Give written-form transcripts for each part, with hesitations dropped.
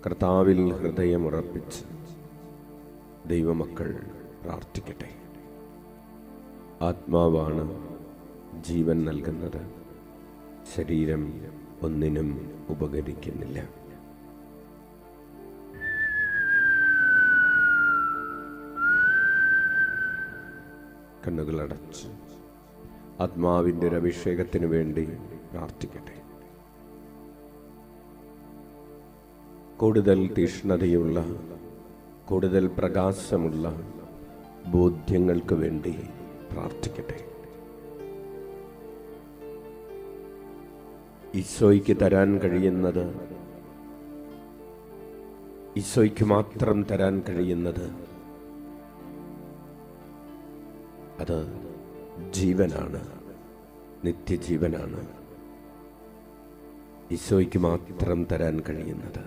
കർത്താവിൽ ഹൃദയമുറപ്പിച്ച് ദൈവമക്കൾ പ്രാർത്ഥിക്കട്ടെ. ആത്മാവാണ് ജീവൻ നൽകുന്നത്, ശരീരം ഒന്നിനും ഉപകരിക്കുന്നില്ല. കണ്ണുകളടച്ച് ആത്മാവിൻ്റെ ഒരു അഭിഷേകത്തിന് വേണ്ടി പ്രാർത്ഥിക്കട്ടെ. കൂടുതൽ തീഷ്ണതയുള്ള, കൂടുതൽ പ്രകാശമുള്ള ബോധ്യങ്ങൾക്ക് വേണ്ടി പ്രാർത്ഥിക്കട്ടെ. ഈശോയ്ക്ക് തരാൻ കഴിയുന്നത്, ഈശോയ്ക്ക് മാത്രം തരാൻ കഴിയുന്നത് അത് ജീവനാണ്, നിത്യജീവനാണ്. ഈശോയ്ക്ക് മാത്രം തരാൻ കഴിയുന്നത്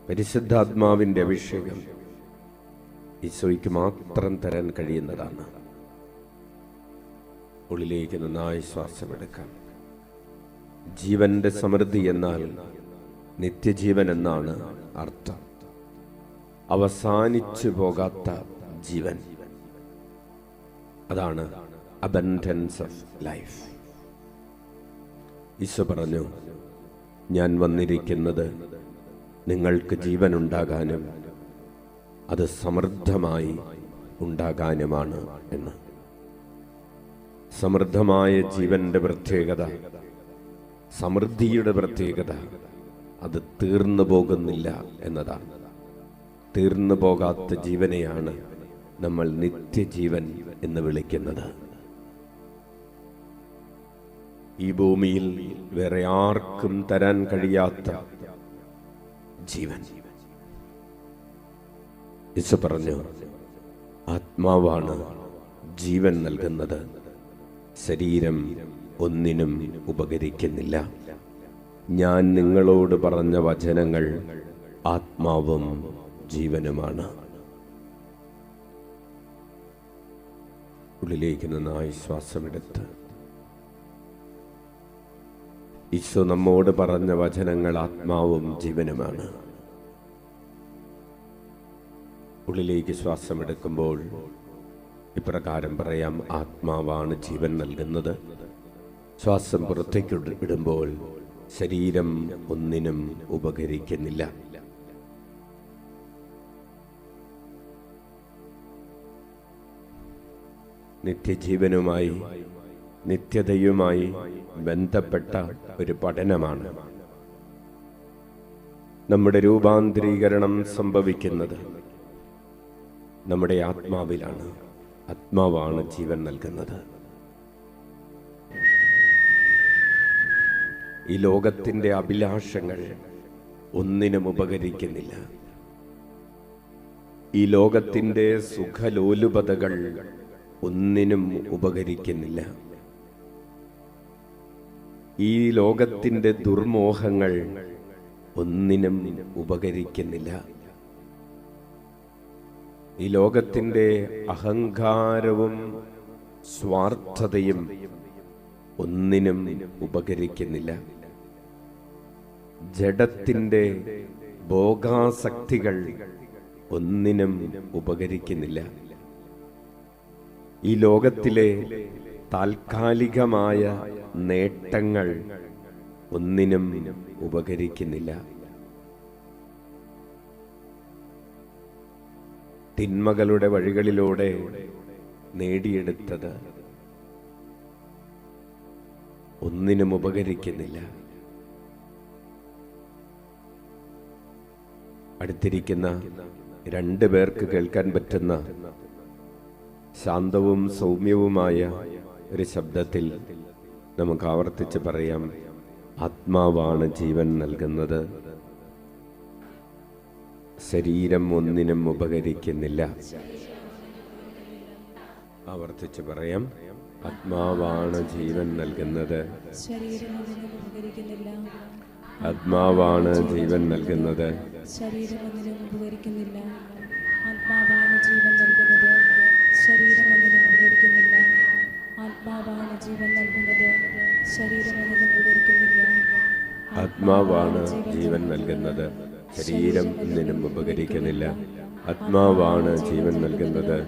പരിശുദ്ധാത്മാവിൻ്റെ അഭിഷേകം ഈശോയ്ക്ക് മാത്രം തരാൻ കഴിയുന്നതാണ്. ഉള്ളിലേക്ക് നന്നായി ശ്വാസമെടുക്കാം. ജീവന്റെ സമൃദ്ധി എന്നാൽ നിത്യജീവൻ എന്നാണ് അർത്ഥം. അവസാനിച്ചു പോകാത്ത ജീവൻ, അതാണ് അബൻഡൻസ് ഓഫ് ലൈഫ്. ഈശോ പറഞ്ഞു, ഞാൻ വന്നിരിക്കുന്നത് നിങ്ങൾക്ക് ജീവൻ ഉണ്ടാകാനും അത് സമൃദ്ധമായി ഉണ്ടാകാനുമാണ് എന്ന്. സമൃദ്ധമായ ജീവന്റെ പ്രത്യേകത, സമൃദ്ധിയുടെ പ്രത്യേകത അത് തീർന്നു പോകുന്നില്ല എന്നതാണ്. തീർന്നു പോകാത്ത ജീവനെയാണ് നമ്മൾ നിത്യജീവൻ എന്ന് വിളിക്കുന്നത്. ഈ ഭൂമിയിൽ വേറെ ആർക്കും തരാൻ കഴിയാത്ത ജീവൻ. യേശു പറഞ്ഞു, ആത്മാവാണ് ജീവൻ നൽകുന്നത്, ശരീരം ഒന്നിനും ഉപകരിക്കുന്നില്ല. ഞാൻ നിങ്ങളോട് പറഞ്ഞ വചനങ്ങൾ ആത്മാവും ജീവനുമാണ്. ഉള്ളിലേക്ക് നന്നായി ശ്വാസമെടുത്ത് ഈശോ നമ്മോട് പറഞ്ഞ വചനങ്ങൾ ആത്മാവും ജീവനുമാണ്. ഉള്ളിലേക്ക് ശ്വാസമെടുക്കുമ്പോൾ ഇപ്രകാരം പറയാം, ആത്മാവാണ് ജീവൻ നൽകുന്നത്. ശ്വാസം പുറത്തേക്ക് വിടുമ്പോൾ ശരീരം ഒന്നിനും ഉപകരിക്കുന്നില്ല. നിത്യജീവനുമായി, നിത്യതയുമായി ബന്ധപ്പെട്ട ഒരു പഠനമാണ്. നമ്മുടെ രൂപാന്തരീകരണം സംഭവിക്കുന്നത് നമ്മുടെ ആത്മാവിലാണ്. ആത്മാവാണ് ജീവൻ നൽകുന്നത്. ഈ ലോകത്തിന്റെ അഭിലാഷങ്ങൾ ഒന്നിനും ഉപകരിക്കുന്നില്ല. ഈ ലോകത്തിന്റെ സുഖലോലുപതകൾ ഒന്നിനും ഉപകരിക്കുന്നില്ല. ഈ ലോകത്തിന്റെ ദുർമോഹങ്ങൾ ഒന്നിനും ഉപകരിക്കുന്നില്ല. ഈ ലോകത്തിന്റെ അഹങ്കാരവും സ്വാർത്ഥതയും ഒന്നിനും ഉപകരിക്കുന്നില്ല. ജഡത്തിന്റെ ഭോഗാസക്തികൾ ഒന്നിനും ഉപകരിക്കുന്നില്ല. ഈ ലോകത്തിലെ താൽക്കാലികമായ നേട്ടങ്ങൾ ഒന്നിനും ഉപകരിക്കുന്നില്ല. തിന്മകളുടെ വഴികളിലൂടെ നേടിയെടുത്തത് ഒന്നിനും ഉപകരിക്കുന്നില്ല. അടുത്തിരിക്കുന്ന രണ്ടു പേർക്ക് കേൾക്കാൻ പറ്റുന്ന ശാന്തവും സൗമ്യവുമായ ഒരു ശബ്ദത്തിൽ നമുക്ക് ആവർത്തിച്ച് പറയാം, ആത്മാവാണ് ജീവൻ നൽകുന്നത്, ശരീരം ഒന്നിനും ഉപകരിക്കുന്നില്ല. ആവർത്തിച്ച് പറയാം, ആത്മാവാണ് ജീവൻ നൽകുന്നത്, ആത്മാവാണ് ജീവൻ നൽകുന്നത്, ശരീരം ഒന്നിനും ഉപകരിക്കുന്നില്ല. ആത്മാവാണ് ജീവൻ നൽകുന്നത്, ശരീരം ഒന്നിനും ഉപകരിക്കുന്നില്ല. ആത്മാവാണ് ജീവൻ നൽകുന്നത്, ശരീരം ഒന്നിനും ഉപകരിക്കുന്നില്ല. ആത്മാവാണ് ജീവൻ നൽകുന്നത്, ശരീരം ഒന്നിനും ഉപകരിക്കുന്നില്ല. ആത്മാവാണ് ജീവൻ നൽകുന്നത്.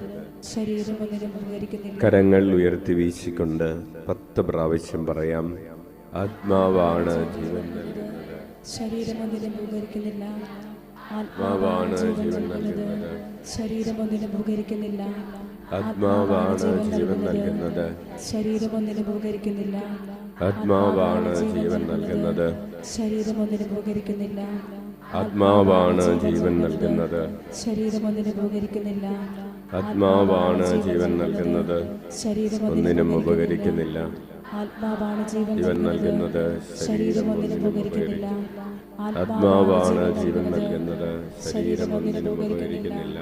ശരീരം ഒന്നിനും ഉപകരിക്കുന്നില്ല. കരങ്ങൾ ഉയർത്തി വീശിക്കൊണ്ട് 10 പ്രാവശ്യം പറയാം. ആത്മാവാണ് ജീവൻ നൽകുന്നത്, ശരീരം ഒന്നിനും ഉപകരിക്കുന്നില്ല. ആത്മാവാണ് ജീവൻ നൽകുന്നത്, ശരീരം ഒന്നിനും ഉപകരിക്കുന്നില്ല. ആത്മാവാണ് ജീവൻ നൽകുന്നത്, ശരീരം ഒന്നിനും ഉപകരിക്കുന്നില്ല. ആത്മാവാണ് ജീവൻ നൽകുന്നത്, ശരീരം ഒന്നിനും ഉപകരിക്കുന്നില്ല. ആത്മാവാണ് ജീവൻ നൽകുന്നത്, ശരീരം ഒന്നിനും ഉപകരിക്കുന്നില്ല. ആത്മാവാണ് ജീവൻ നൽകുന്നത്, ശരീരം ഒന്നിനും ഉപകരിക്കുന്നില്ല. ആത്മാവാണ് ജീവൻ ജീവൻ നൽകുന്നത്, ശരീരം ഒന്നിനും ഉപകരിക്കുന്നില്ല. ആത്മാവാണ് ജീവൻ നൽകുന്നത്, ശരീരം ഒന്നിനും ഉപകരിക്കുന്നില്ല.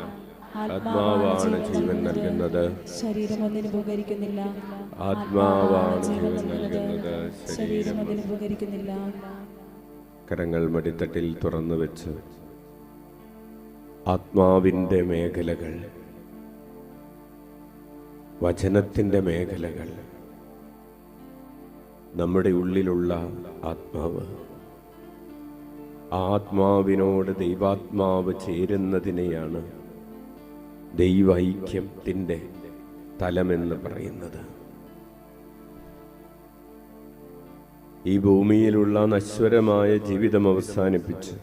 ആത്മാവാണ് ജീവൻ നൽകുന്നത്, ശരീരം ഒന്നിനും ഉപകരിക്കുന്നില്ല. ആത്മാവാണ് ജീവൻ നൽകുന്നത്, ശരീരം ഒന്നിനും ഉപകരിക്കുന്നില്ല. കരങ്ങൾ മടിത്തട്ടിൽ തുറന്നു വെച്ച് ആത്മാവിൻ്റെ മേഖലകൾ, വചനത്തിൻ്റെ മേഖലകൾ, നമ്മുടെ ഉള്ളിലുള്ള ആത്മാവ്, ആത്മാവിനോട് ദൈവാത്മാവ് ചേരുന്നതിനെയാണ് ദൈവൈക്യത്തിൻ്റെ തലമെന്ന് പറയുന്നത്. ഈ ഭൂമിയിലുള്ള നശ്വരമായ ജീവിതം അവസാനിപ്പിച്ച്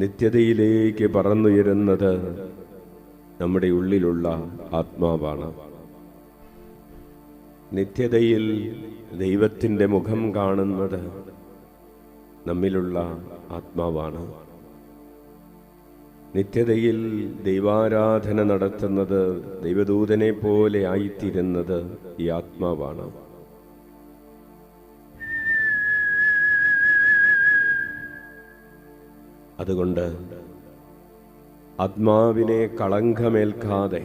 നിത്യതയിലേക്ക് പറന്നുയരുന്നത് നമ്മുടെ ഉള്ളിലുള്ള ആത്മാവാണ്. നിത്യതയിൽ ദൈവത്തിൻ്റെ മുഖം കാണുന്നത് നമ്മിലുള്ള ആത്മാവാണ്. നിത്യതയിൽ ദൈവാരാധന നടത്തുന്നത്, ദൈവദൂതനെ പോലെ ആയിത്തീരുന്നത് ഈ ആത്മാവാണ്. അതുകൊണ്ട് ആത്മാവിനെ കളങ്കമേൽക്കാതെ,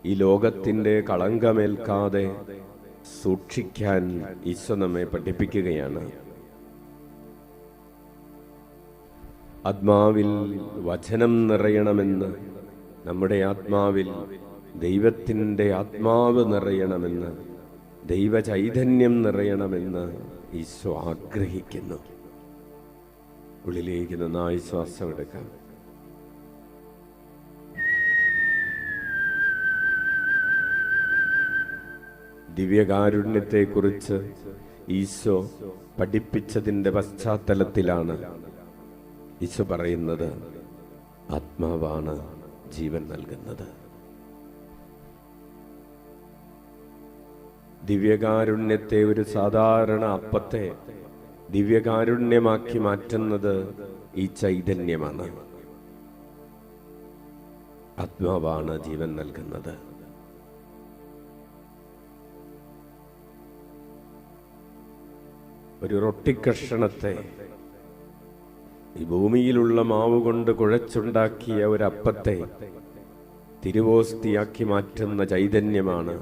ഈ ലോകത്തിൻ്റെ കളങ്കമേൽക്കാതെ സൂക്ഷിക്കാൻ ഈശോ നമ്മെ പഠിപ്പിക്കുകയാണ്. ആത്മാവിൽ വചനം നിറയണമെന്ന്, നമ്മുടെ ആത്മാവിൽ ദൈവത്തിൻ്റെ ആത്മാവ് നിറയണമെന്ന്, ദൈവചൈതന്യം നിറയണമെന്ന് ഈശോ ആഗ്രഹിക്കുന്നു. ഉള്ളിലേക്ക് നന്നായി ശ്വാസം എടുക്കാം. ദിവ്യകാരുണ്യത്തെക്കുറിച്ച് ഈശോ പഠിപ്പിച്ചതിൻ്റെ പശ്ചാത്തലത്തിലാണ് ഈശോ പറയുന്നത് ആത്മാവാണ് ജീവൻ നൽകുന്നത്. ദിവ്യകാരുണ്യത്തെ, ഒരു സാധാരണ അപ്പത്തെ ദിവ്യകാരുണ്യമാക്കി മാറ്റുന്നത് ഈ ചൈതന്യമാണ്. ആത്മാവാണ് ജീവൻ നൽകുന്നത്. ഒരു റൊട്ടിക്കഷണത്തെ ഈ ഭൂമിയിലുള്ള മാവ് കൊണ്ട് കുഴച്ചുണ്ടാക്കിയ ഒരപ്പത്തെ തിരുവോസ്തിയാക്കി മാറ്റുന്ന ചൈതന്യമാണ്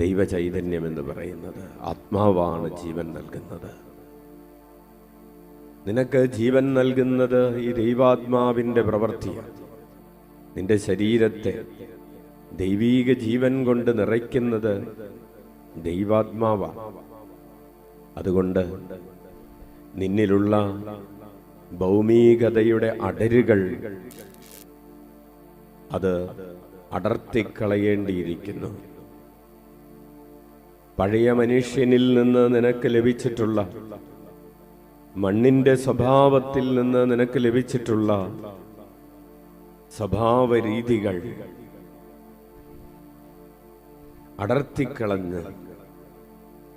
ദൈവചൈതന്യം എന്ന് പറയുന്നത്. ആത്മാവാണ് ജീവൻ നൽകുന്നത്. നിനക്ക് ജീവൻ നൽകുന്നത് ഈ ദൈവാത്മാവിൻ്റെ പ്രവൃത്തിയാണ്. നിന്റെ ശരീരത്തെ ദൈവീക ജീവൻ കൊണ്ട് നിറയ്ക്കുന്നത് ദൈവാത്മാവാണ്. അതുകൊണ്ട് നിന്നിലുള്ള ഭൗമികതയുടെ അടരുകൾ അത് അടർത്തിക്കളയേണ്ടിയിരിക്കുന്നു. പഴയ മനുഷ്യനിൽ നിന്ന് നിനക്ക് ലഭിച്ചിട്ടുള്ള, മണ്ണിന്റെ സ്വഭാവത്തിൽ നിന്ന് നിനക്ക് ലഭിച്ചിട്ടുള്ള സ്വഭാവ രീതികൾ അടർത്തിക്കളഞ്ഞ്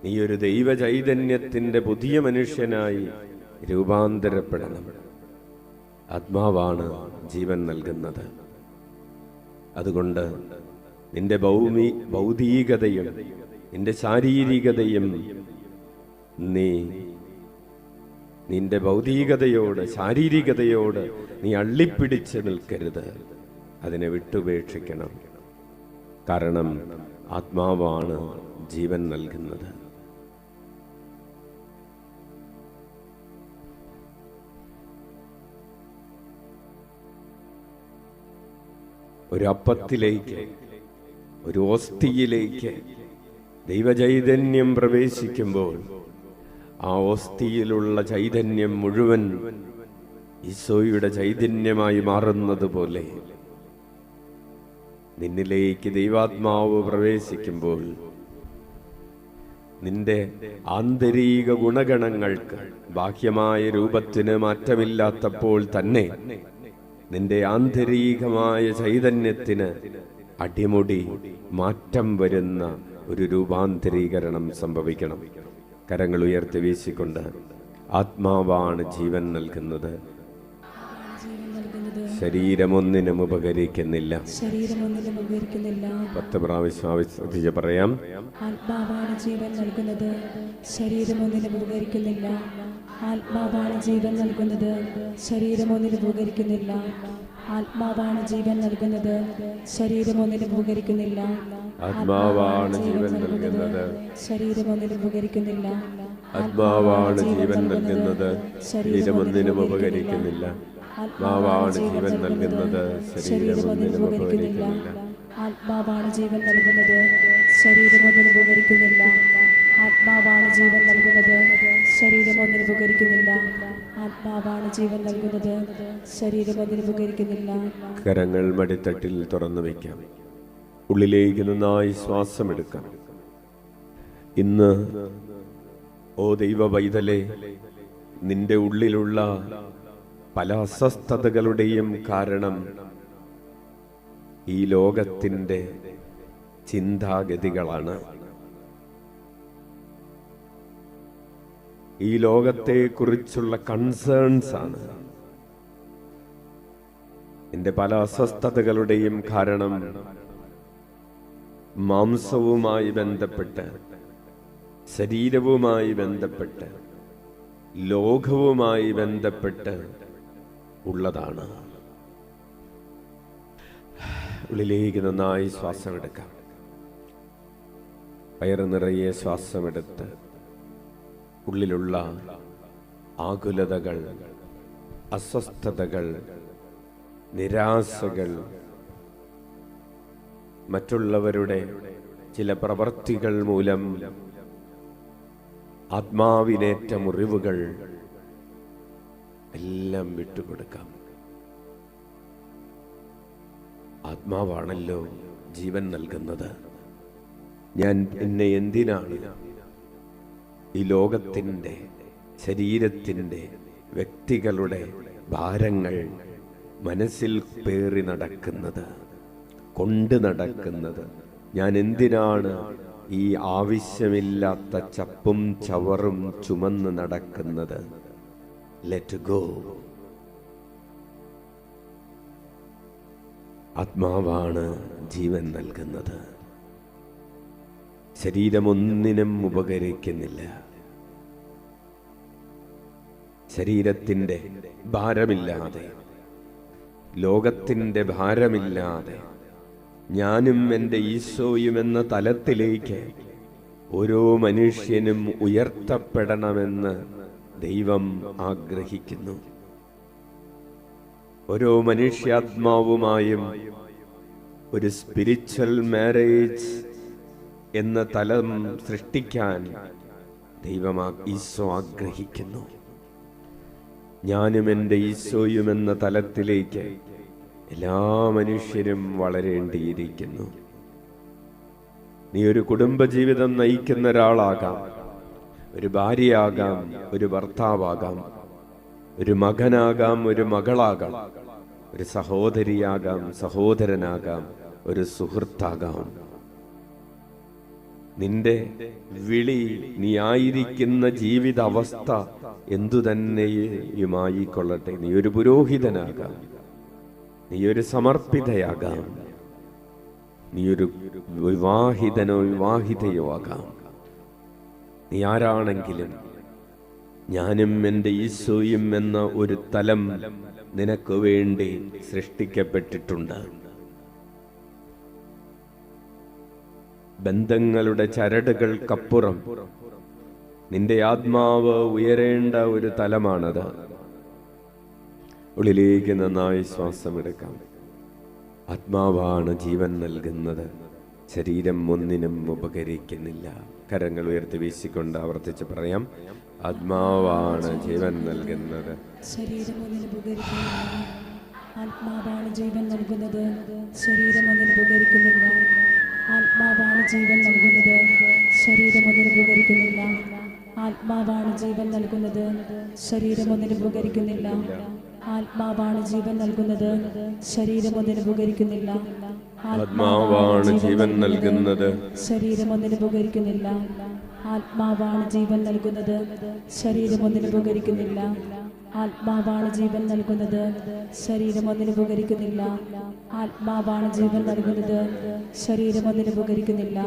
നീ ഒരു ദൈവചൈതന്യത്തിന്റെ പുതിയ മനുഷ്യനായി രൂപാന്തരപ്പെടണം. ആത്മാവാണ് ജീവൻ നൽകുന്നത്. അതുകൊണ്ട് നിന്റെ ഭൗതികതയും നിന്റെ ശാരീരികതയും നിന്റെ ഭൗതികതയോട്, ശാരീരികതയോട് നീ അള്ളിപ്പിടിച്ച് നിൽക്കരുത്. അതിനെ വിട്ടുപേക്ഷിക്കണം. കാരണം ആത്മാവാണ് ജീവൻ നൽകുന്നത്. ഒരു അപ്പത്തിലേക്ക്, ഒരു ഓസ്തിയിലേക്ക് ദൈവചൈതന്യം പ്രവേശിക്കുമ്പോൾ ആ ഓസ്തിയിലുള്ള ചൈതന്യം മുഴുവൻ ഈശോയുടെ ചൈതന്യമായി മാറുന്നത് പോലെ നിന്നിലേക്ക് ദൈവാത്മാവ് പ്രവേശിക്കുമ്പോൾ നിന്റെ ആന്തരിക ഗുണഗണങ്ങൾക്ക് ബാഹ്യമായ രൂപത്തിന് മാറ്റമില്ലാത്തപ്പോൾ തന്നെ നിന്റെ ആന്തരികമായ ചൈതന്യത്തിന് അടിമുടി മാറ്റം വരുന്ന ഒരു രൂപാന്തരീകരണം സംഭവിക്കണം. കരങ്ങൾ ഉയർത്തി വീശിക്കൊണ്ട് ആത്മാവാണ് ജീവൻ നൽകുന്നത്, ശരീരമൊന്നിനും ഉപകരിക്കുന്നില്ല. 10 പ്രാവശ്യം ആവശ്യപ്പെട്ട് പറയാം. ആത്മാവാണ് ജീവൻ നൽകുന്നത്, ശരീരമൊന്നിനും ഉപകരിക്കുന്നില്ല. ആത്മാവാണ് ജീവൻ നൽകുന്നത്, ശരീരമൊന്നിനും ഉപകരിക്കുന്നില്ല. ആത്മാവാണ് ജീവൻ നൽകുന്നത്, ശരീരമൊന്നിനും ഉപകരിക്കുന്നില്ല. ആത്മാവാണ് ജീവൻ നൽകുന്നത്, ശരീരമൊന്നിനും ഉപകരിക്കുന്നില്ല. ആത്മാവാണ് ജീവൻ നൽകുന്നത്, ശരീരമൊന്നിനും ഉപകരിക്കുന്നില്ല. ആത്മാവാണ് ജീവൻ നൽകുന്നത്, ശരീരമൊന്നിനും ഉപകരിക്കുന്നില്ല. ആത്മാവാണ് ജീവൻ നൽകുന്നത്, ശരീരമൊന്നിനും ഉപകരിക്കുന്നില്ല. ആത്മാവാണ് ജീവൻ നൽകുന്നത്, ശരീരമൊന്നിനും ഉപകരിക്കുന്നില്ല. ആത്മാവാണ് ജീവൻ നൽകുന്നത്, ശരീരമൊന്നിനും ഉപകരിക്കുന്നില്ല. കരങ്ങൾ മടിത്തട്ടിൽ തുറന്നു വയ്ക്കാം. ഉള്ളിലേക്ക് നന്നായി ശ്വാസമെടുക്കാം. ഇന്ന് ഓ ദൈവ പൈതലേ, നിന്റെ ഉള്ളിലുള്ള പല അസ്വസ്ഥതകളുടെയും കാരണം ഈ ലോകത്തിൻ്റെ ചിന്താഗതികളാണ്. ഈ ലോകത്തെക്കുറിച്ചുള്ള കൺസേൺസ് ആണ്. നിന്റെ പല അസ്വസ്ഥതകളുടെയും കാരണം മാംസവുമായി ബന്ധപ്പെട്ട്, ശരീരവുമായി ബന്ധപ്പെട്ട്, ലോകവുമായി ബന്ധപ്പെട്ട് ഉള്ളതാണ്. ഉള്ളിലേക്ക് നന്നായി ശ്വാസമെടുക്കാം. വയറ് നിറയെ ശ്വാസമെടുത്ത് ഉള്ളിലുള്ള ആകുലതകൾ, അസ്വസ്ഥതകൾ, നിരാശകൾ, മറ്റുള്ളവരുടെ ചില പ്രവർത്തികൾ മൂലം ആത്മാവിനേറ്റ മുറിവുകൾ എല്ലാം വിട്ടുകൊടുക്കാം. ആത്മാവാണല്ലോ ജീവൻ നൽകുന്നത്. ഞാൻ എന്നെ എന്തിനാണ് ഈ ലോകത്തിൻ്റെ, ശരീരത്തിൻ്റെ, വ്യക്തികളുടെ ഭാരങ്ങൾ മനസ്സിൽ പേറി നടക്കുന്നത്, കൊണ്ട് നടക്കുന്നത്? ഞാൻ എന്തിനാണ് ഈ ആവശ്യമില്ലാത്ത ചപ്പും ചവറും ചുമന്ന് നടക്കുന്നത്? Let go. ആത്മാവാണ് ജീവൻ നൽകുന്നത്, ശരീരമൊന്നിനും ഉപകരിക്കുന്നില്ല. ശരീരത്തിൻ്റെ ഭാരമില്ലാതെ, ലോകത്തിൻ്റെ ഭാരമില്ലാതെ ഞാനും എൻ്റെ ഈശോയും എന്ന തലത്തിലേക്ക് ഓരോ മനുഷ്യനും ഉയർത്തപ്പെടണമെന്ന് ദൈവം ആഗ്രഹിക്കുന്നു. ഓരോ മനുഷ്യാത്മാവുമായും ഒരു സ്പിരിച്വൽ മാരേജ് എന്ന തലം സൃഷ്ടിക്കാൻ ദൈവം, ഈശോ ആഗ്രഹിക്കുന്നു. ഞാനും എൻ്റെ ഈശോയും എന്ന തലത്തിലേക്ക് എല്ലാ മനുഷ്യരും വളരേണ്ടിയിരിക്കുന്നു. നീ ഒരു കുടുംബജീവിതം നയിക്കുന്ന ഒരാളാകാം, ഒരു ഭാര്യയാകാം, ഒരു ഭർത്താവാകാം, ഒരു മകനാകാം, ഒരു മകളാകാം, ഒരു സഹോദരിയാകാം, സഹോദരനാകാം, ഒരു സുഹൃത്താകാം. നിന്റെ വിളി, നീ ആയിരിക്കുന്ന ജീവിതാവസ്ഥ എന്തുതന്നെയുമായിക്കൊള്ളട്ടെ, നീ ഒരു പുരോഹിതനാകാം, നീ ഒരു സമർപ്പിതയാകാം, നീ ഒരു വിവാഹിതനോ വിവാഹിതയോ ആകാം. നീ ആരാണെങ്കിലും ഞാനും എൻ്റെ ഈശോയും എന്ന ഒരു തലം നിനക്ക് വേണ്ടി സൃഷ്ടിക്കപ്പെട്ടിട്ടുണ്ട്. ബന്ധങ്ങളുടെ ചരടുകൾക്കപ്പുറം നിന്റെ ആത്മാവ് ഉയരേണ്ട ഒരു തലമാണത്. ഉള്ളിലേക്ക് നന്നായി ശ്വാസമെടുക്കാം. ആത്മാവാണ് ജീവൻ നൽകുന്നത്, ശരീരം ഒന്നിനും ഉപകരിക്കുന്നില്ല. കരങ്ങൾ ഉയർത്തി വീശിക്കൊണ്ട് ആവർത്തിച്ച് പറയാം. ആത്മാവാണ് ജീവൻ നൽകുന്നത്. ശരീരം ഒന്നിന് ഉപകരിക്കുന്നില്ല. ആത്മാവാണ് ജീവൻ നൽകുന്നത്. ശരീരം ഒന്നിന് ഉപകരിക്കുന്നില്ല. ആത്മാവാണ് ജീവൻ നൽകുന്നത്. ശരീരം ഒന്നിന് ഉപകരിക്കുന്നില്ല. ആത്മാവാണ് ജീവൻ നൽകുന്നത്. ശരീരം ഒന്നിന് ഉപകരിക്കുന്നില്ല. ആത്മാവാണ് ജീവൻ നൽകുന്നത്. ശരീരം ഒന്നിന് ഉപകരിക്കുന്നില്ല. ആത്മാവാണ് ജീവൻ നൽകുന്നത്. ശരീരം ഒന്നിന് ഉപകരിക്കുന്നില്ല. ആത്മാവാണ് ജീവൻ നൽകുന്നത്. ശരീരം ഒന്നിന് ഉപകരിക്കുന്നില്ല. ആത്മാവാണ് ജീവൻ നൽകുന്നത്. ശരീരം ഒന്നിന് ഉപകരിക്കുന്നില്ല. ആത്മാവാണ് ജീവൻ നൽകുന്നത്. ശരീരം ഒന്നിന് ഉപകരിക്കുന്നില്ല.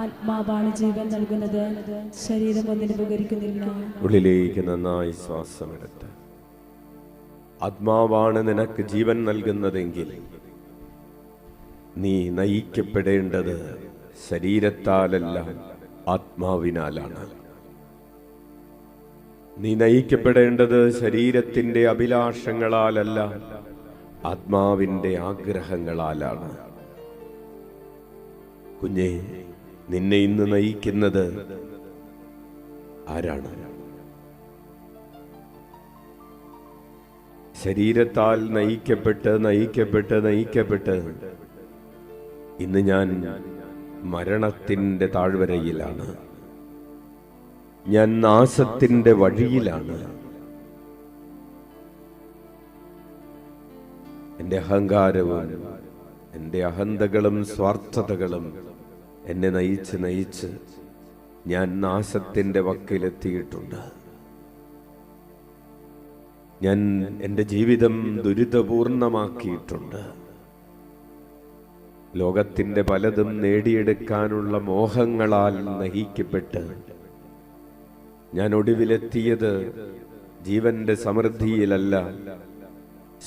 ആത്മാവാണ് ജീവൻ നൽകുന്നത്. ശരീരം ഒന്നിന് ഉപകരിക്കുന്നില്ല. ഉള്ളിലേക്ക് നന്നായി ശ്വാസമെടുത്ത് ആത്മാവാണ് നിനക്ക് ജീവൻ നൽകുന്നതെങ്കിൽ നീ നയിക്കപ്പെടേണ്ടത് ശരീരത്താലല്ല, ആത്മാവിനാലാണ്. നീ നയിക്കപ്പെടേണ്ടത് ശരീരത്തിന്റെ അഭിലാഷങ്ങളാലല്ല, ആത്മാവിന്റെ ആഗ്രഹങ്ങളാലാണ്. കുഞ്ഞെ, നിന്നെ ഇന്ന് നയിക്കുന്നത് ആരാണ്? ശരീരത്താൽ നയിക്കപ്പെട്ട് ഇന്ന് ഞാൻ മരണത്തിന്റെ താഴ്വരയിലാണ്. ഞാൻ നാശത്തിന്റെ വഴിയിലാണ്. എൻ്റെ അഹങ്കാരവും എൻ്റെ അഹന്തകളും സ്വാർത്ഥതകളും എന്നെ നയിച്ച് ഞാൻ നാശത്തിന്റെ വക്കിലെത്തിയിട്ടുണ്ട്. ഞാൻ എൻ്റെ ജീവിതം ദുരിതപൂർണമാക്കിയിട്ടുണ്ട്. ലോകത്തിന്റെ പലതും നേടിയെടുക്കാനുള്ള മോഹങ്ങളാൽ നയിക്കപ്പെട്ട് ഞാൻ ഒടുവിലെത്തിയത് ജീവന്റെ സമൃദ്ധിയിലല്ല,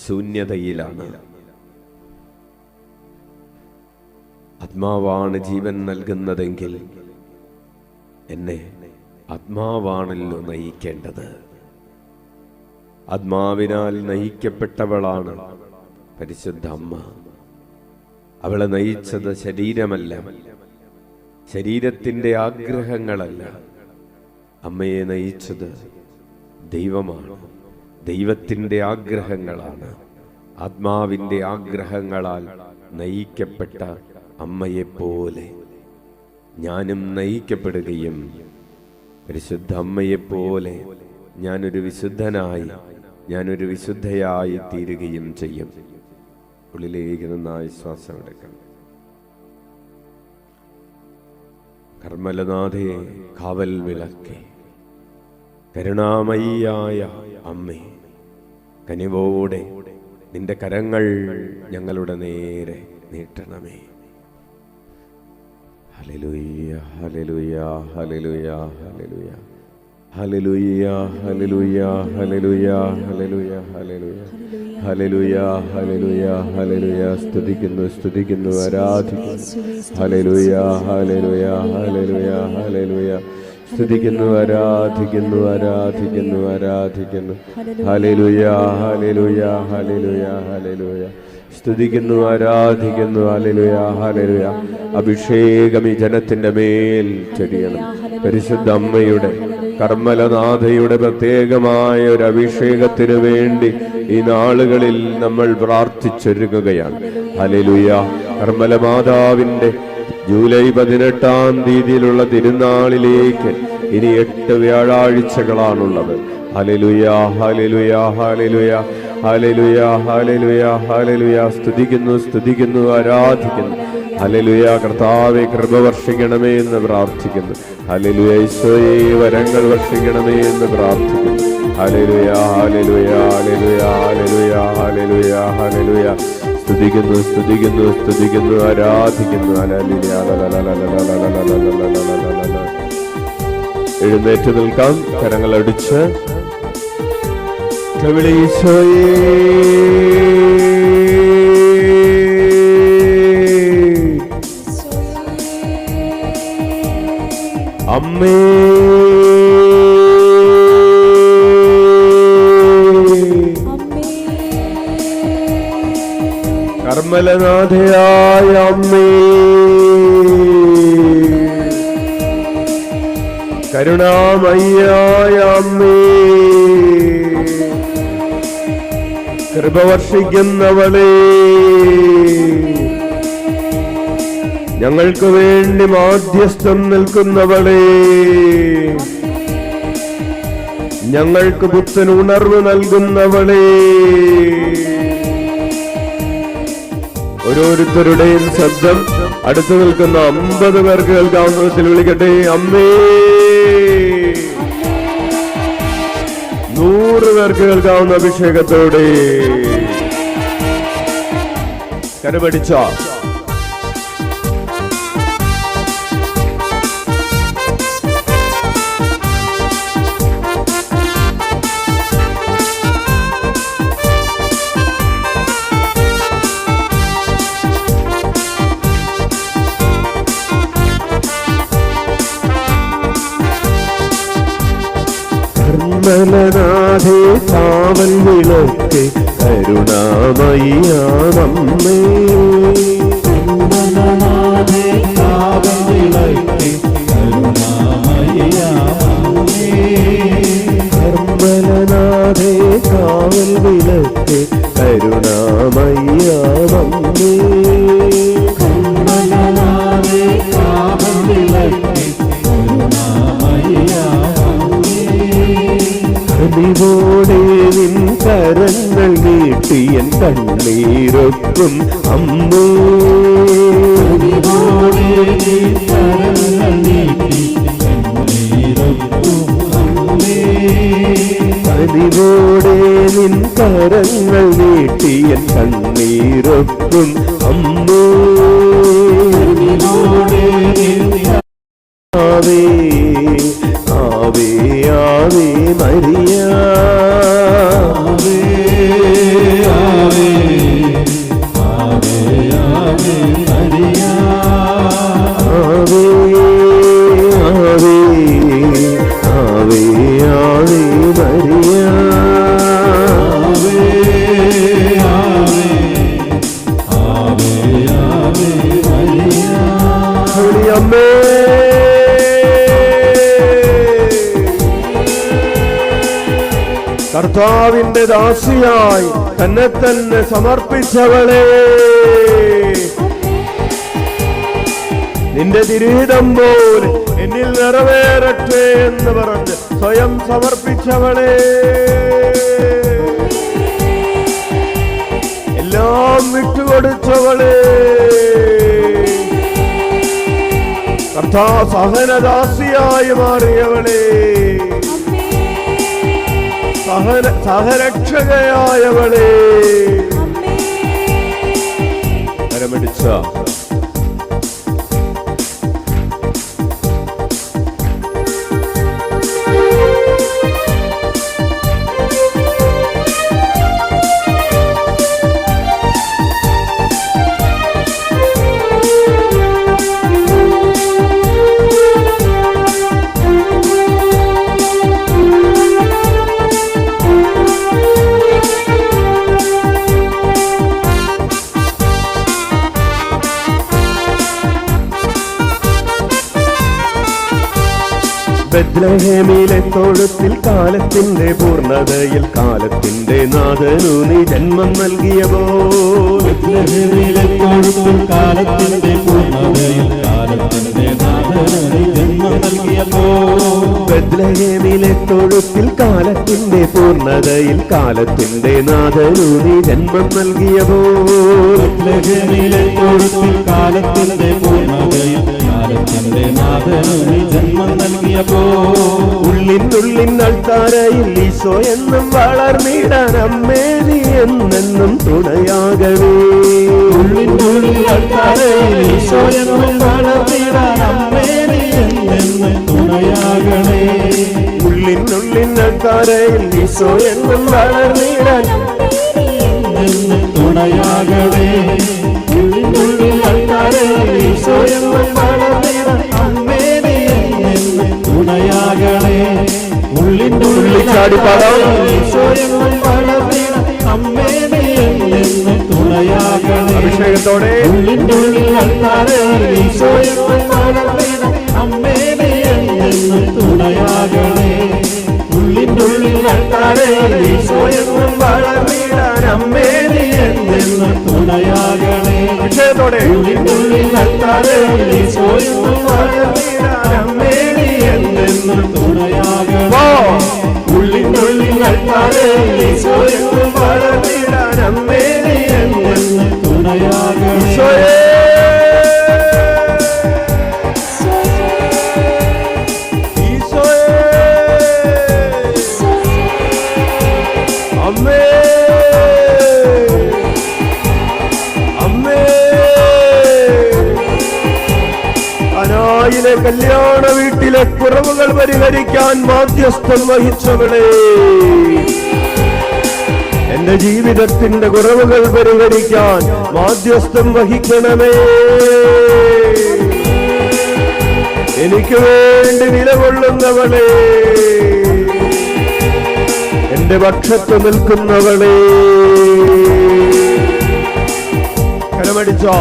ശൂന്യതയിലാണ്. ആത്മാവാണ് ജീവൻ നൽകുന്നതെങ്കിൽ എന്നെ ആത്മാവാണല്ലോ നയിക്കേണ്ടത്. ആത്മാവിനാൽ നയിക്കപ്പെട്ടവളാണ് പരിശുദ്ധ അമ്മ. അവളെ നയിച്ചത് ശരീരമല്ല, ശരീരത്തിന്റെ ആഗ്രഹങ്ങളല്ല. അമ്മയെ നയിച്ചത് ദൈവമാണ്, ദൈവത്തിന്റെ ആഗ്രഹങ്ങളാണ്. ആത്മാവിന്റെ ആഗ്രഹങ്ങളാൽ നയിക്കപ്പെട്ട അമ്മയെപ്പോലെ ഞാനും നയിക്കപ്പെടുകയും പരിശുദ്ധ അമ്മയെപ്പോലെ ഞാനൊരു വിശുദ്ധനായി, ഞാനൊരു വിശുദ്ധയായി തീരുകയും ചെയ്യും. ഉള്ളിലേക്ക് നന്നായി ശ്വാസം എടുക്കണം. കർമ്മലനാഥയെ, കാവൽ വിളക്കേ, കരുണാമയിയായ അമ്മേ, കനിവോടെ നിന്റെ കരങ്ങൾ ഞങ്ങളുടെ നേരെ നീട്ടണമേ. ഹല്ലേലൂയ, ഹല്ലേലൂയ, ഹല്ലേലൂയ, ഹല്ലേലൂയ, ഹല്ലേലൂയ, ഹല്ലേലൂയ, ഹല്ലേലൂയ, ഹല്ലേലൂയ, ഹല്ലേലൂയ, ഹല്ലേലൂയ, ഹല്ലേലൂയ, ഹല്ലേലൂയ. സ്തുതിക്കുന്നു, ആരാധിക്കുന്നു. ഹല്ലേലൂയ, ഹല്ലേലൂയ, ഹല്ലേലൂയ, ഹല്ലേലൂയ. സ്തുതിക്കുന്നു, ആരാധിക്കുന്നു. ഹല്ലേലൂയ, ഹല്ലേലൂയ, ഹല്ലേലൂയ, ഹല്ലേലൂയ. സ്തുതിക്കുന്നു, ആരാധിക്കുന്നു. ഹല്ലേലൂയ, ഹല്ലേലൂയ. അഭിഷേകം ഈ ജനത്തിന്റെ മേൽ ചൊരിയണം. പരിശുദ്ധ അമ്മയുടെ, കർമ്മലനാഥയുടെ പ്രത്യേകമായ ഒരു അഭിഷേകത്തിനു വേണ്ടി ഈ നാളുകളിൽ നമ്മൾ പ്രാർത്ഥിച്ചൊരുങ്ങുകയാണ്. ഹല്ലേലൂയ. കർമ്മലമാതാവിന്റെ ജൂലൈ 18-ാം തീയതിയിലുള്ള തിരുനാളിലേക്ക് ഇനി 8 വ്യാഴാഴ്ചകളാണുള്ളത്. ഹല്ലേലൂയ, ഹല്ലേലൂയ, ഹല്ലേലൂയ, ഹല്ലേലൂയ, ഹല്ലേലൂയ, ഹല്ലേലൂയ. സ്തുതിക്കുന്നു, ആരാധിക്കുന്നു. ഹല്ലേലൂയ. കർത്താവേ, കൃപ വർഷിക്കണമേ എന്ന് പ്രാർത്ഥിക്കുന്നു. ഹല്ലേലൂയ. ഈശോയെ, വരങ്ങൾ വർഷിക്കണമേ എന്ന് പ്രാർത്ഥിക്കുന്നു. ഹല്ലേലൂയ, ഹല്ലേലൂയ, ഹല്ലേലൂയ, ഹല്ലേലൂയ, ഹല്ലേലൂയ, ഹല്ലേലൂയ. സ്തുതിക്കുന്നു, ആരാധിക്കുന്നു. എഴുന്നേറ്റ് നിൽക്കാം, കരങ്ങളടിച്ച് ഈശോയേ, അമ്മേ, കർമ്മലനാഥയായ അമ്മേ, കരുണാമയ്യായ അമ്മേ, കൃപ വർഷിക്കുന്നവളേ, ഞങ്ങൾക്ക് വേണ്ടി മാധ്യസ്ഥം നിൽക്കുന്നവളേ, ഞങ്ങൾക്ക് പുത്തൻ ഉണർവ് നൽകുന്നവളേ, ഓരോരുത്തരുടെയും ശബ്ദം അടുത്തു നിൽക്കുന്ന 50 പേർക്ക് കേൾക്കാവുന്ന വിധത്തിൽ വിളിക്കട്ടെ. അമ്മേ. 100 പേർക്ക് കേൾക്കാവുന്ന അഭിഷേകത്തോടെ കരപടിച്ച കർമ്മലനാഥേ കാവൽ വിളക്ക് കരുണാമയ്യാമമ്മേ, കർമ്മലനാഥേ കാവൽ വിളക്ക് കരുണാമയ്യാമമ്മേ, കർമ്മലനാഥേ കാവൽ വിളക്ക് കരുണാമയ്യാമമ്മേ, കർമ്മലനാഥേ കാവൽ വിളക്ക് കരുണാമയ്യാമമ്മേ, കനിവോടെ നിൻ കരങ്ങൾ നീട്ടിയൻ കണ്ണീരൊക്കും അമ്മേ, കനിവോടെ നിൻ കരങ്ങൾ നീട്ടി കണ്ണീരൊക്കും അമ്മേ, കനിവോടെ നിൻ കരങ്ങൾ നീട്ടിയൻ കണ്ണീരൊക്കും അമ്മേ, കനിവോടെ നിൻ ആവേ ആവേ ആവേ മരിയ, ആവേ ആവേ ആവേ ആവേ മരിയ, ആവേ ആവേ ആവേ ആവേ മരിയ, ആവേ ആവേ ആവേ ആവേ മരിയ, അമ്മേ. കർത്താവിന്റെ ദാസിയായി തന്നെ തന്നെ സമർപ്പിച്ചവളെ, നിന്റെ തിരുഹിതം പോലെ എന്നിൽ നിറവേറട്ടെ എന്ന് പറഞ്ഞ് സ്വയം സമർപ്പിച്ചവളെ, എല്ലാം വിട്ടുകൊടുത്തവളെ, കർത്താവ് സഹനദാസിയായി മാറിയവളെ, സഹരക്ഷകയായവളെ, കരമടിച്ച ബെത്ലഹേമിലെ തൊഴുത്തിൽ കാലത്തിന്റെ പൂർണ്ണതയിൽ കാലത്തിന്റെ നാഥനു നീ ജന്മം നൽകിയപ്പോൾ, ബെത്ലഹേമിലെ തൊഴുത്തിൽ കാലത്തിന്റെ പൂർണ്ണതയിൽ കാലത്തിന്റെ നാഥനു നീ ജന്മം നൽകിയപ്പോൾ, ബെത്ലഹേമിലെ തൊഴുത്തിൽ കാലത്തിന്റെ പൂർണ്ണതയിൽ കാലത്തിന്റെ നാഥനു നീ ജന്മം നൽകിയപ്പോൾ, ബെത്ലഹേമിലെ തൊഴുത്തിൽ കാലത്തിന്റെ പൂർണ്ണതയിൽ കാലത്തിന്റെ നാഥനു നീ ജന്മം നൽകിയപ്പോൾ, ഉള്ളിനുള്ളിൻ അൾത്താരയിൽ ഈശോ എന്നും വളർന്നിടാൻ അമ്മേ നീ എന്നെന്നും തുണയാകവേ, ഉള്ളിനുള്ളിൽ അൾത്താരയിൽ ഈശോ എന്നും വളർന്നിടാൻ അമ്മേ നീ എന്നെന്നും തുണയാകണേ, ഉള്ളിനുള്ളിൻ അൾത്താരയിൽ ഈശോ എന്നും വളർന്നിടാൻ എന്നും തുണയാകണേ, ഉള്ളിനുള്ളിൽ അൾത്താരയിൽ ഈശോ എന്നും വളർന്നിടാൻ അമ്മേ നീ എന്നെന്നും തുണയാകണേ, ഉള്ളിനുള്ളിൽ ചാടിപ്പാടാം ഈശോ എന്നും വളർന്നിടാൻ അമ്മേ നീ എന്നെന്നും തുണയാകണേ, അഭിഷേകത്തോടെ ഉള്ളിനുള്ളിൽ അൾത്താരയിൽ ഈശോ എന്നും വളർന്നിടാൻ അമ്മേ നീ എന്നെന്നും തുണയാകണേ. അൽത്താരേ ഈശോയെന്നും വളർന്നിടാൻ അമ്മേ നീ എന്നെന്നും തുണയാകണേ. അമ്മേ അമ്മേ അനായിലെ കല്യാണ വീട്ടിലെ കുറവുകൾ പരിഹരിക്കാൻ മാധ്യസ്ഥം വഹിച്ചവളെ, എന്റെ ജീവിതത്തിന്റെ കുറവുകൾ പരിഹരിക്കാൻ മാധ്യസ്ഥം വഹിക്കണമേ. എനിക്ക് വേണ്ടി നിലകൊള്ളുന്നവളെ, എന്റെ പക്ഷത്ത് നിൽക്കുന്നവളെ. കരമടിച്ചോ?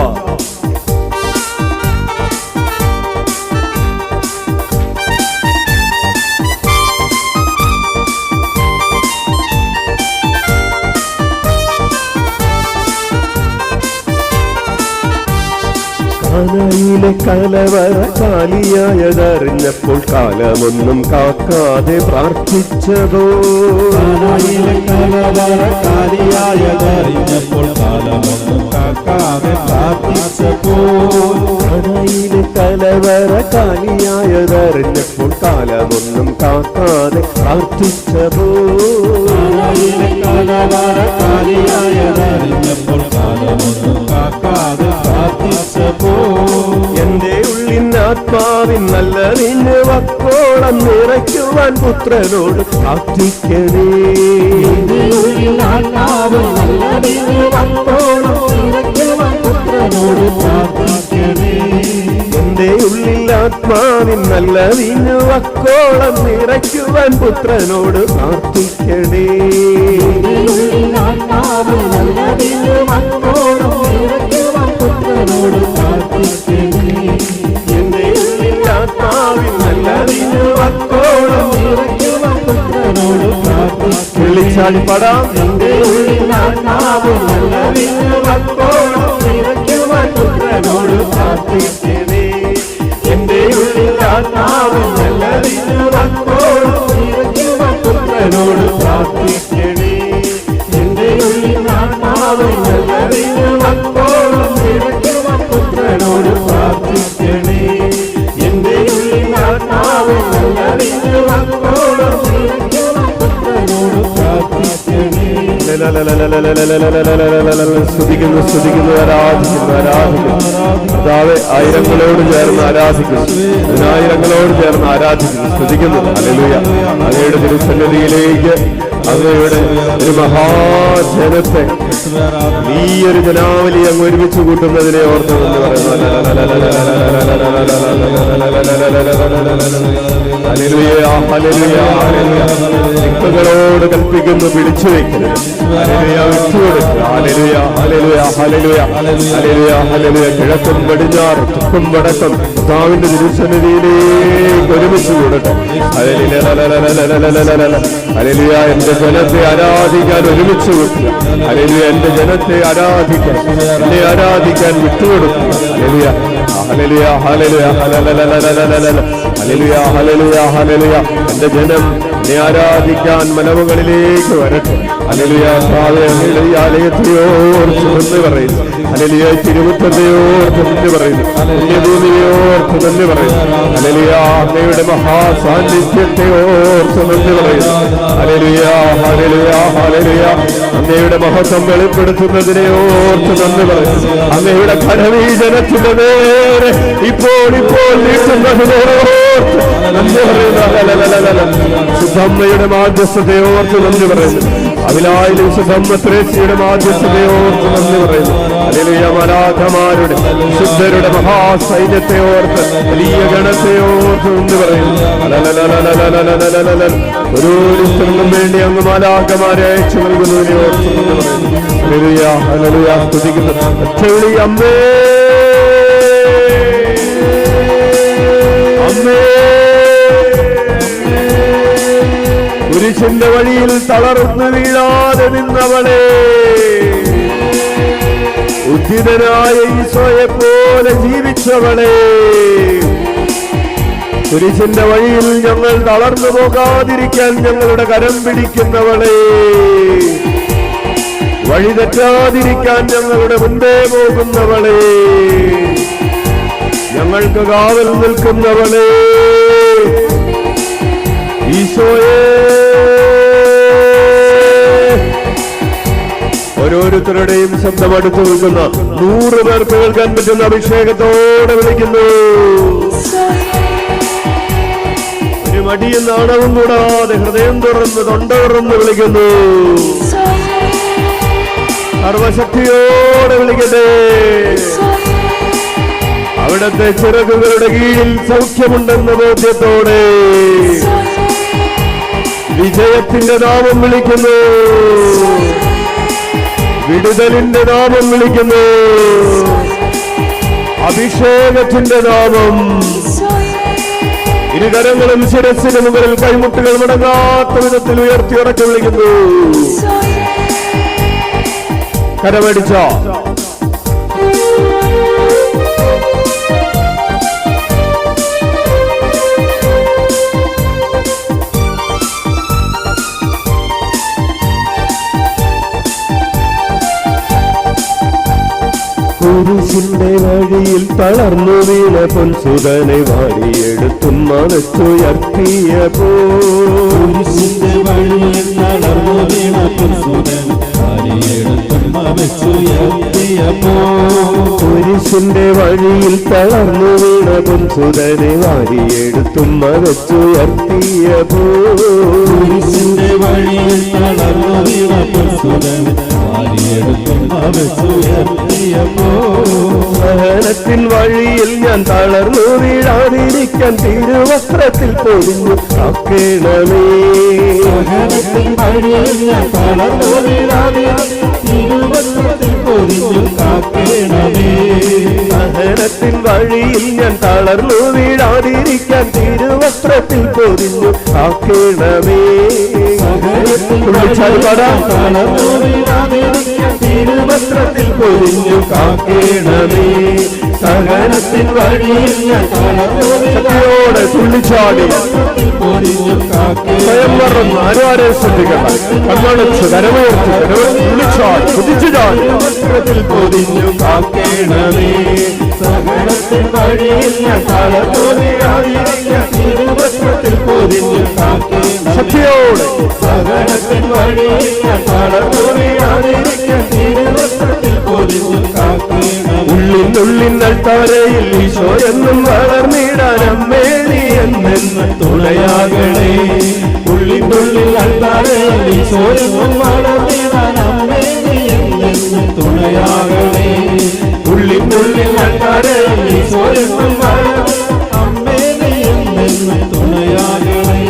കാനായിലെ കലവറ കാലിയായതറിഞ്ഞപ്പോൾ കാലമൊന്നും കാക്കാതെ പ്രാർത്ഥിച്ചതോ. കാനായിലെ കലവറ കാലിയായതറിഞ്ഞപ്പോൾ കാലമൊന്നും കാക്കാതെ പ്രാർത്ഥിച്ചപ്പോൾ. കാനായിലെ കലവറ കാലിയായതറിഞ്ഞപ്പോൾ കാലമൊന്നും കാക്കാതെ പ്രാർത്ഥിച്ചതോ. കാനായിലെ കലവറ കാലിയായതറിഞ്ഞപ്പോൾ കാലമൊന്നും കാക്കാതെ പ്രാർത്ഥിച്ചപ്പോൾ. എന്റെ ഉള്ളിനാത്മാവിൻ നല്ല നിന്നെ വക്കോളം നിറയ്ക്കുവാൻ പുത്രനോട് പ്രാർത്ഥിക്കണേ. എന്റെ ഉള്ളിനാത്മാവ് നല്ലതിന് വക്കോളം നിറയ്ക്കുവാൻ പുത്രനോട് പ്രാർത്ഥിക്കണേ. എന്റെ ഉള്ളിൽ ആത്മാവിൻ നല്ല നിന്നെ വക്കോളം നിറയ്ക്കുവാൻ പുത്രനോട് പ്രാർത്ഥിക്കണേ. എന്റെ ഉള്ളിനാത്മാവ് നല്ലതിന് വക്കോളം നിറയ്ക്കുവാൻ പുത്രനോട് പ്രാർത്ഥിക്കണേ. എന്റെ ഉള്ളിൽ ആത്മാവിൻ നല്ല നിന്നെ വക്കോളം നിറയ്ക്കുവാൻ പുത്രനോട് പ്രാർത്ഥിക്കണേ. വിളിച്ചാടി പടാം. എന്റെ ഉള്ളിനാത്മാവ് നല്ലതിന് വക്കോളം നിറയ്ക്കുവാൻ പുത്രനോട് പ്രാർത്ഥിക്കണേ. എന്റെ ഉള്ളിൽ ആത്മാവിൻ നല്ല നിന്നെ വക്കോളം നിറയ്ക്കുവാൻ പുത്രനോട് പ്രാർത്ഥിക്കണേ. എന്റെ ഉള്ളിനാത്മാവ് നല്ലതിന് വക്കോളം നിറയ്ക്കുവാൻ പുത്രനോട് പ്രാർത്ഥിക്കണേ. എന്റെ ഉള്ളിനാത്മാവ് നല്ലതിന് വക്കോളം നിറയ്ക്കുവാൻ പുത്രനോട് പ്രാർത്ഥിക്കണേ. സ്തുതിക്കുന്നു സ്തുതിക്കുന്നു ആരാധിക്കുന്നു ആരാധിക്കുന്നു. കർത്താവേ, ആയിരങ്ങളോട് ചേർന്ന് ആരാധിക്കുന്നു, പതിനായിരങ്ങളോട് ചേർന്ന് ആരാധിക്കുന്നു, സ്തുതിക്കുന്നു. ഹല്ലേലൂയ. അങ്ങയുടെ തിരുസന്നിധിയിലേക്ക് അങ്ങയുടെ ഒരു മഹാജനത്തെ, ഈ ഒരു ജനാവലി അങ്ങ് ഒരുമിച്ച് കൂട്ടുന്നതിനെ ഓർത്ത് എന്ന് പറയുന്നു. ഹല്ലേലൂയ ഹല്ലേലൂയ ഹല്ലേലൂയ. ദിക്കുകളോട് കൽപ്പിക്കുന്നു, പിടിച്ചു വെക്കരുത്. ഹല്ലേലൂയ, വിട്ടുകൊടുക്കുക. ഹല്ലേലൂയ ഹല്ലേലൂയ ഹല്ലേലൂയ ഹല്ലേലൂയ ഹല്ലേലൂയ. കിഴക്കും പടിഞ്ഞാറും തെക്കും വടക്കും കർത്താവിന്റെ തിരുസന്നിധിയിലേക്ക് ഒരുമിച്ച് കൂടട്ടെ. ഹല്ലേലൂയ ഹല്ലേലൂയ. എന്റെ ജനത്തെ ആരാധിക്കാൻ ഒരുമിച്ച് കൂട്ടുക. ഹല്ലേലൂയ. എന്റെ ജനത്തെ ആരാധിക്കാൻ, എന്നെ ആരാധിക്കാൻ വിട്ടുകൊടുക്കുക. ഹല്ലേലൂയ ഹല്ലേലൂയ ഹല്ലേലൂയ ഹല്ലേലൂയ ഹല്ലേലൂയ ഹല്ലേലൂയ. എന്റെ ജനം എന്നെ ആരാധിക്കാൻ മലമുകളിലേക്ക് വരട്ടെ. ഹല്ലേലൂയ. അങ്ങയുടെ ഈ ആലയത്തെയോർത്ത് നന്ദി പറയുന്നു. ഹല്ലേലൂയ. തിരുമുറ്റത്തെയോർത്ത് നന്ദി പറയുന്നു. പുണ്യഭൂമിയെയോർത്ത് നന്ദി പറയുന്നു. ഹല്ലേലൂയ. അങ്ങയുടെ മഹാസാന്നിധ്യത്തെ ഓർത്ത് നന്ദി പറയുന്നു. ഹല്ലേലൂയ ഹല്ലേലൂയ ഹല്ലേലൂയ. അങ്ങയുടെ മഹത്വം വെളിപ്പെടുത്തുന്നതിനെ ഓർത്ത് നന്ദി പറയുന്നു. അങ്ങയുടെ ഘനവീജനത്തിന്റെ നേരെ ഇപ്പോൾ നീട്ടുന്നതിനെ ഓർത്ത് നന്ദി പറയുന്നു. സുധമ്മയുടെ മാധ്യസ്ഥതയെ ഓർത്ത് നന്ദി പറയുന്നു. അവിലായിലും സുധമ്മ ത്രേസ്യയുടെ മാധ്യസ്ഥതയെ ഓർത്ത് നന്ദി പറയുന്നു. ഹല്ലേലൂയ. മാലാഖമാരുടെ ശുദ്ധരുടെ മഹാസൈന്യത്തെ ഓർത്ത്, വലിയ ഗണത്തെ ഓർത്ത് നന്ദി പറയുന്നു. ഒരു ലിസ്റ്റിനും വേണ്ടി അങ്ങ് മാലാഖമാരെ അയച്ചു നൽകുന്നതിനെ ഓർത്ത് നന്ദി പറയുന്നു. ഹല്ലേലൂയ ഹല്ലേലൂയ. സ്തുതിക്കുന്നു. ഒറ്റവിളി അമ്മേ അമ്മേ. കുരിശിന്റെ വഴിയിൽ തളർന്നു വീഴാതെ നിന്നവളെ, ഉദ്ധിതനായ ഈശോയെ പോലെ ജീവിച്ചവളെ, കുരിശിന്റെ വഴിയിൽ ഞങ്ങൾ തളർന്നു പോകാതിരിക്കാൻ ഞങ്ങളുടെ കരം പിടിക്കുന്നവളെ, വഴി തെറ്റാതിരിക്കാൻ ഞങ്ങളുടെ മുൻപേ പോകുന്നവളെ, ഞങ്ങൾക്ക് കാവൽ നിൽക്കുന്നവളെ, ഈശോയേ, ഓരോരുത്തരുടെയും ശബ്ദം അടുത്ത് നിൽക്കുന്ന 100 പേർക്ക് കേൾക്കാൻ പറ്റുന്ന അഭിഷേകത്തോടെ വിളിക്കുന്നു. ഒരു മടിയും നാണവും കൂടാതെ ഹൃദയം തുറന്ന് തൊണ്ട തുറന്ന് വിളിക്കുന്നു. സർവശക്തിയോടെ വിളിക്കട്ടെ. അവിടത്തെ ചിറകുകളുടെ കീഴിൽ സൗഖ്യമുണ്ടെന്ന ബോധ്യത്തോടെ വിജയത്തിന്റെ നാമം വിളിക്കുന്നു, വിടുതലിന്റെ നാമം വിളിക്കുന്നു, അഭിഷേകത്തിന്റെ നാമം. ഇരുകരങ്ങളും ശിരസിന് മുകളിൽ കൈമുട്ടുകൾ മുടങ്ങാത്ത വിധത്തിൽ ഉയർത്തി ഉറക്കെ വിളിക്കുന്നു. കരമടിച്ച കുരിശിന്റെ വഴിയിൽ തളർന്നു വീണ പൊൻസുതനെ വാരിയെടുത്തും മനസ്സുയർത്തിയപ്പോ, കുരിശിന്റെ വഴിയിൽ തളർന്നു വീണ പൊൻസുതനെ വാരിയെടുത്തും മനസ്സുയർത്തിയപ്പോ, കുരിശിന്റെ വഴിയിൽ തളർന്നു വീണ പൊൻസുതനെ വാരിയെടുത്തും മനസ്സുയർത്തിയപ്പോ, കുരിശിന്റെ വഴിയിൽ തളർന്നു വീണ പൊൻസുതനെ വാരിയെടുത്തും മനസ്സുയർത്തിയപ്പോ, സഹനത്തിൻ വഴിയിൽ ഞാൻ തളർന്നു വീഴാതിരിക്കാൻ തിരുവസ്ത്രത്തിൽ പൊതിഞ്ഞു കാക്കണമേ. സഹനത്തിൻ വഴിയിൽ ഞാൻ തളർന്നു വീഴാതിരിക്കാൻ തിരുവസ്ത്രത്തിൽ പൊതിഞ്ഞു കാക്കണമേ. സഹനത്തിൻ വഴിയിൽ ഞാൻ തളർന്നു വീഴാതിരിക്കാൻ തിരുവസ്ത്രത്തിൽ പൊതിഞ്ഞു കാക്കണമേ. തിരുവസ്ത്രത്തിൽ പൊതിഞ്ഞു കാക്കണമേ. സഹനത്തിൻ വഴിയിൽ ഞാൻ ശക്തിയോടെ തുള്ളിച്ചാടി സ്വയം മറന്ന് ആരും ശ്രദ്ധിക്കണം. കണ്ണടച്ച് കരമുയർത്തി തുള്ളിച്ചാടി കുതിച്ചു ചാടി വസ്ത്രത്തിൽ പൊതിഞ്ഞു കാക്കണമേ. സഹനത്തിൻ വഴിയിൽ ഞാൻ തിരുവസ്ത്രത്തിൽ പൊതിഞ്ഞു കാക്കണമേ. ശക്തിയോടെ സഹനത്തിൻ വഴിയിൽ ഞാൻ തിരുവസ്ത്രത്തിൽ പൊതിഞ്ഞു കാക്കണമേ. ഉള്ളിനുള്ളിൽ താരയിൽ ഈശോ എന്നും വളർന്നിടാൻ അമ്മേ നീ എന്നെന്ന് തുണയാകണേ. ഉള്ളിനുള്ളിൽ താരയിൽ ഈശോ എന്നും വളർന്നിടാൻ അമ്മേ നീ എന്നെന്ന് തുണയാകണേ. ഉള്ളിനുള്ളിൽ താരയിൽ ഈശോ എന്നും അമ്മേ നീ എന്നെന്ന് തുണയാകണേ.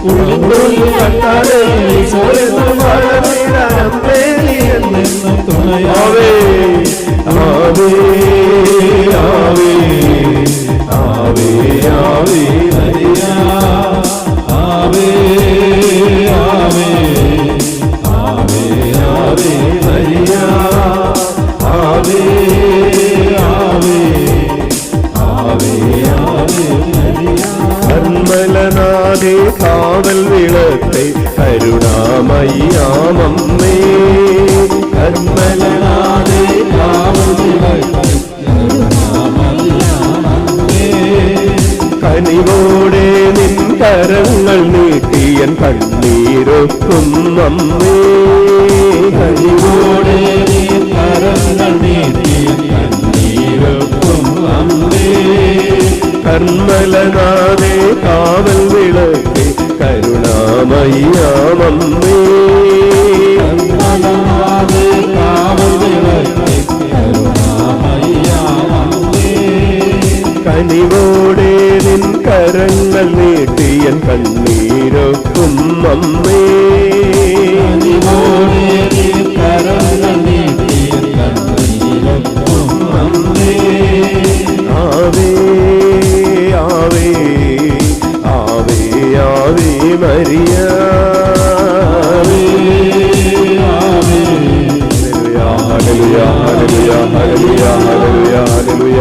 ഉള്ളിനുള്ളിൽ താരയിൽ ഈശോ എന്നും വളർന്നിടാൻ അമ്മേ നീ എന്നെന്ന് തുണയാകണേ. ആവേ ആവേ ആവേ ആവേ മരിയ ആവേ ആവേ ആവേ ആവേ മരിയ ആവേ ആവേ ആവേ ആവേ മരിയ. കർമ്മലനാഥേ കാവൽ വിളത്തെ കരുണാമയ്യാമമ്മേ. കർമ്മലനാഥേ കാവൽ വിളത്തെ കരുണാമയ്യാമമ്മേ. കനിവോടെ നിൻ കരങ്ങൾ നീട്ടിയൻ കണ്ണീരൊക്കും അമ്മേ. കനിവോടെ നീ കരങ്ങൾ നീട്ടിയ കണ്ണീരൊക്കും അമ്മേ. കർമ്മലനാഥേ കാവൽ വിളത്തെ കരുണാമയ്യാമമ്മേ. കർമ്മലനാഥേ കാവൽ വിളത്തെ കരുണാമയ്യാമമ്മേ. കനിവോടെ നിൻ കരങ്ങൾ നീട്ടിയൻ കണ്ണീരൊക്കും അമ്മേ. കനിവോടെ നീ കരങ്ങൾ നീട്ടിയ കണ്ണീരൊക്കും അമ്മേ. ആവേ ആവേ ആവേ ആവേ മരിയ. ഹല്ലേലൂയ ഹല്ലേലൂയ ഹല്ലേലൂയ ഹല്ലേലൂയ ഹല്ലേലൂയ.